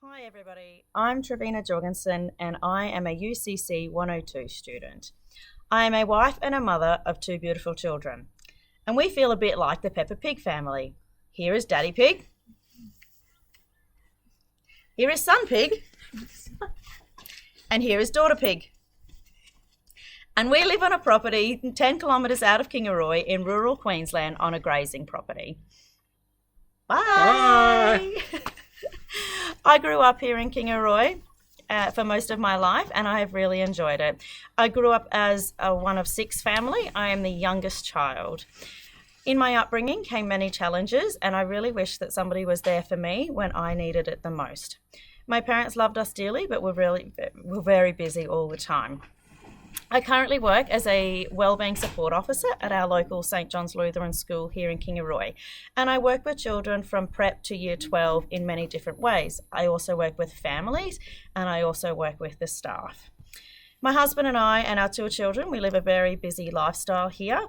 Hi everybody, I'm Trevina Jorgensen and I am a UCC 102 student. I am a wife and a mother of two beautiful children, and we feel a bit like the Peppa Pig family. Here is Daddy Pig, here is Son Pig, and here is Daughter Pig. And we live on a property 10 kilometres out of Kingaroy in rural Queensland on a grazing property. Bye! I grew up here in Kingaroy for most of my life and I have really enjoyed it. I grew up as one of six family. I am the youngest child. In my upbringing came many challenges and I really wish that somebody was there for me when I needed it the most. My parents loved us dearly but were very busy all the time. I currently work as a wellbeing support officer at our local St John's Lutheran School here in Kingaroy, and I work with children from prep to year 12 in many different ways. I also work with families and I also work with the staff. My husband and I and our two children, we live a very busy lifestyle here.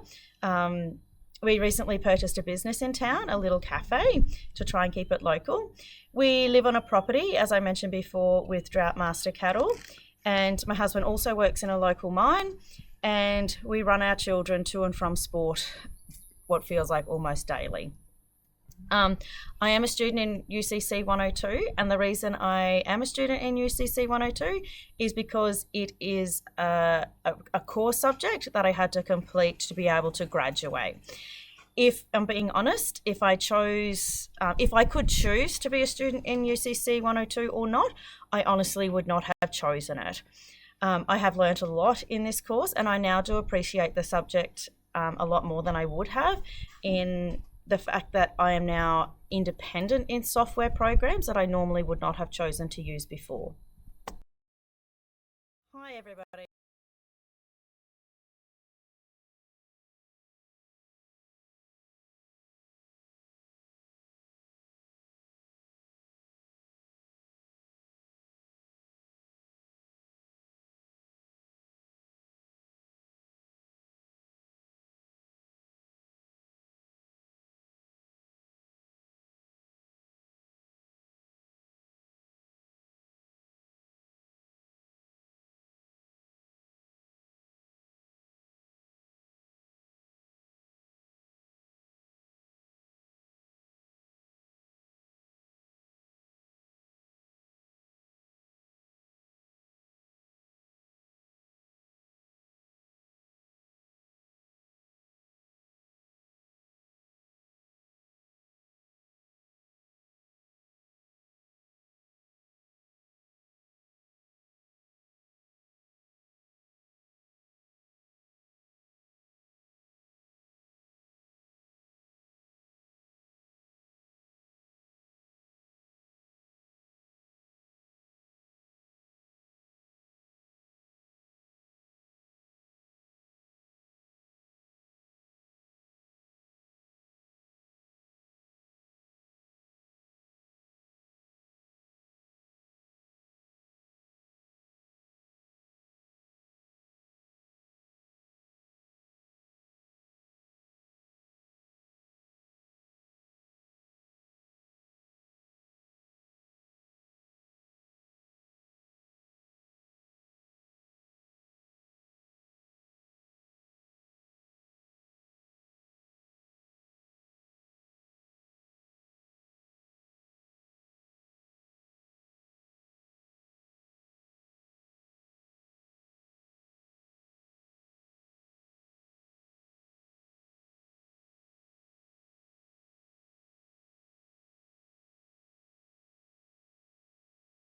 We recently purchased a business in town, a little cafe, to try and keep it local. We live on a property, as I mentioned before, with drought master cattle. And my husband also works in a local mine, and we run our children to and from sport what feels like almost daily. I am a student in UCC 102, and the reason I am a student in UCC 102 is because it is a core subject that I had to complete to be able to graduate. If I'm being honest, if I could choose to be a student in UCC 102 or not, I honestly would not have chosen it. I have learnt a lot in this course and I now do appreciate the subject a lot more than I would have, in the fact that I am now independent in software programs that I normally would not have chosen to use before. Hi everybody.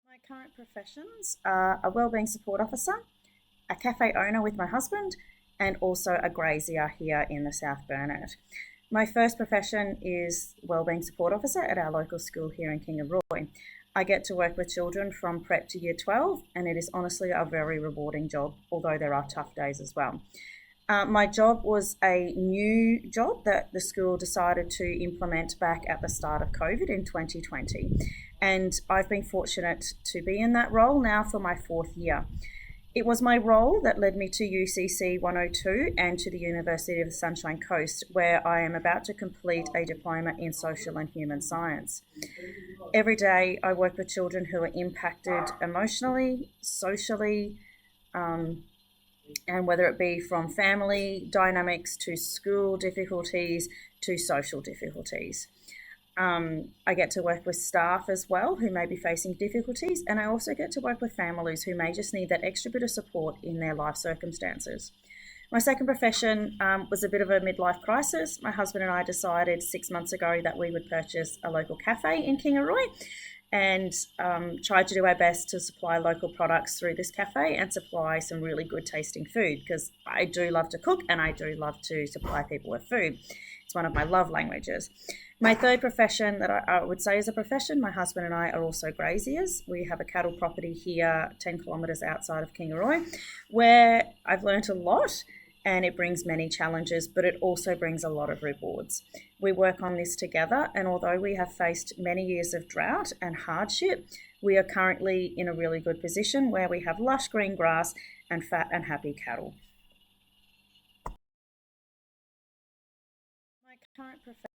My current professions are a wellbeing support officer, a cafe owner with my husband, and also a grazier here in the South Burnett. My first profession is wellbeing support officer at our local school here in Kingaroy. I get to work with children from prep to year 12, and it is honestly a very rewarding job, although there are tough days as well. My job was a new job that the school decided to implement back at the start of COVID in 2020. And I've been fortunate to be in that role now for my fourth year. It was my role that led me to UCC 102 and to the University of the Sunshine Coast, where I am about to complete a diploma in social and human science. Every day, I work with children who are impacted emotionally, socially, and whether it be from family dynamics to school difficulties to social difficulties. I get to work with staff as well who may be facing difficulties, and I also get to work with families who may just need that extra bit of support in their life circumstances. My second profession was a bit of a midlife crisis. My husband and I decided 6 months ago that we would purchase a local cafe in Kingaroy and tried to do our best to supply local products through this cafe and supply some really good tasting food, because I do love to cook and I do love to supply people with food. It's one of my love languages. My third profession that I would say is a profession, my husband and I are also graziers. We have a cattle property here 10 kilometres outside of Kingaroy, where I've learnt a lot, and it brings many challenges, but it also brings a lot of rewards. We work on this together, and although we have faced many years of drought and hardship, we are currently in a really good position where we have lush green grass and fat and happy cattle. My current profession.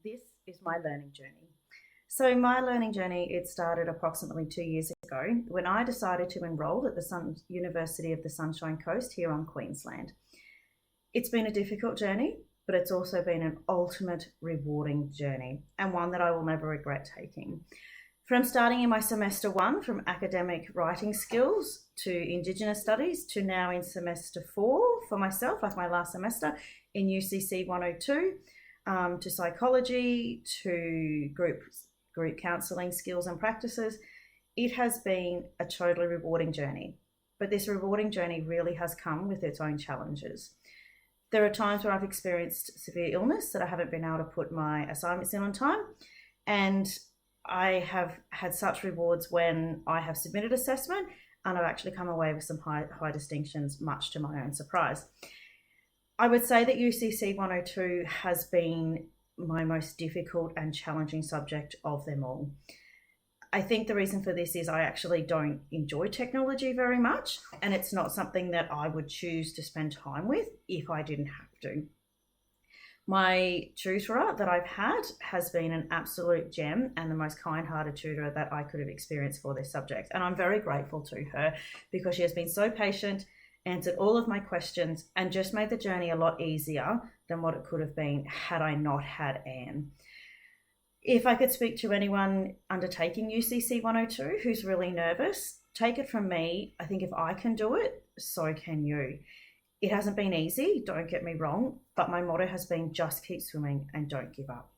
This is my learning journey. So my learning journey, it started approximately 2 years ago when I decided to enrol at the University of the Sunshine Coast here on Queensland. It's been a difficult journey, but it's also been an ultimate rewarding journey, and one that I will never regret taking. From starting in my semester one, from academic writing skills to Indigenous studies, to now in semester 4 for myself, like my last semester in UCC 102, to psychology, to group counselling skills and practices. It has been a totally rewarding journey, but this rewarding journey really has come with its own challenges. There are times where I've experienced severe illness that I haven't been able to put my assignments in on time, and I have had such rewards when I have submitted assessment and I've actually come away with some high distinctions, much to my own surprise. I would say that UCC 102 has been my most difficult and challenging subject of them all. I think the reason for this is I actually don't enjoy technology very much, and it's not something that I would choose to spend time with if I didn't have to. My tutorer that I've had has been an absolute gem and the most kind-hearted tutor that I could have experienced for this subject. And I'm very grateful to her because she has been so patient, answered all of my questions, and just made the journey a lot easier than what it could have been had I not had Anne. If I could speak to anyone undertaking UCC 102 who's really nervous, take it from me. I think if I can do it, so can you. It hasn't been easy, don't get me wrong, but my motto has been just keep swimming and don't give up.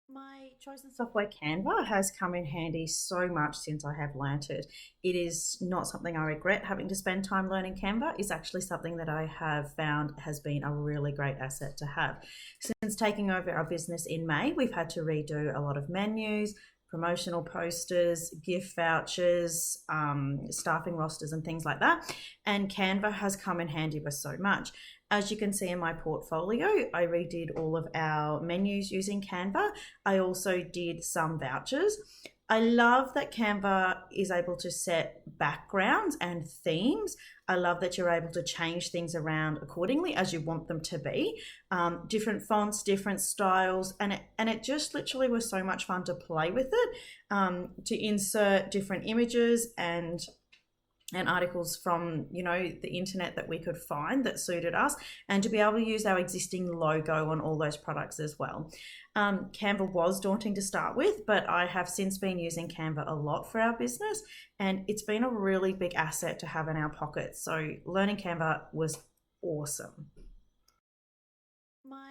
My chosen software Canva has come in handy so much since I have learnt it. It is not something I regret having to spend time learning Canva. It's actually something that I have found has been a really great asset to have. Since taking over our business in May, we've had to redo a lot of menus, promotional posters, gift vouchers, staffing rosters, and things like that. And Canva has come in handy with so much. As you can see in my portfolio, I redid all of our menus using Canva. I also did some vouchers. I love that Canva is able to set backgrounds and themes. I love that you're able to change things around accordingly as you want them to be. Different fonts, different styles, and it just literally was so much fun to play with it, to insert different images and articles from the internet that we could find that suited us, and to be able to use our existing logo on all those products as well. Canva was daunting to start with, but I have since been using Canva a lot for our business, and it's been a really big asset to have in our pockets. So learning Canva was awesome. My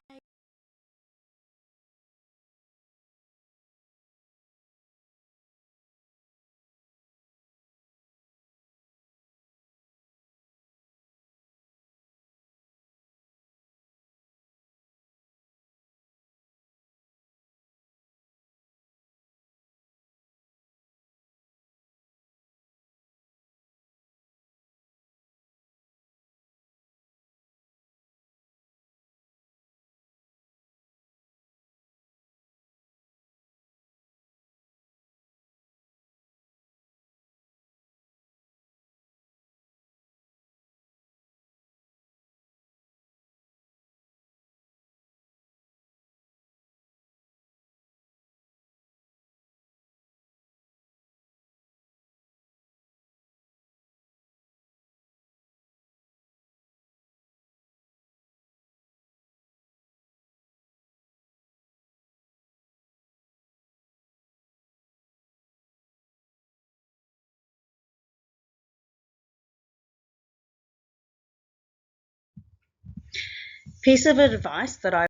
piece of advice that I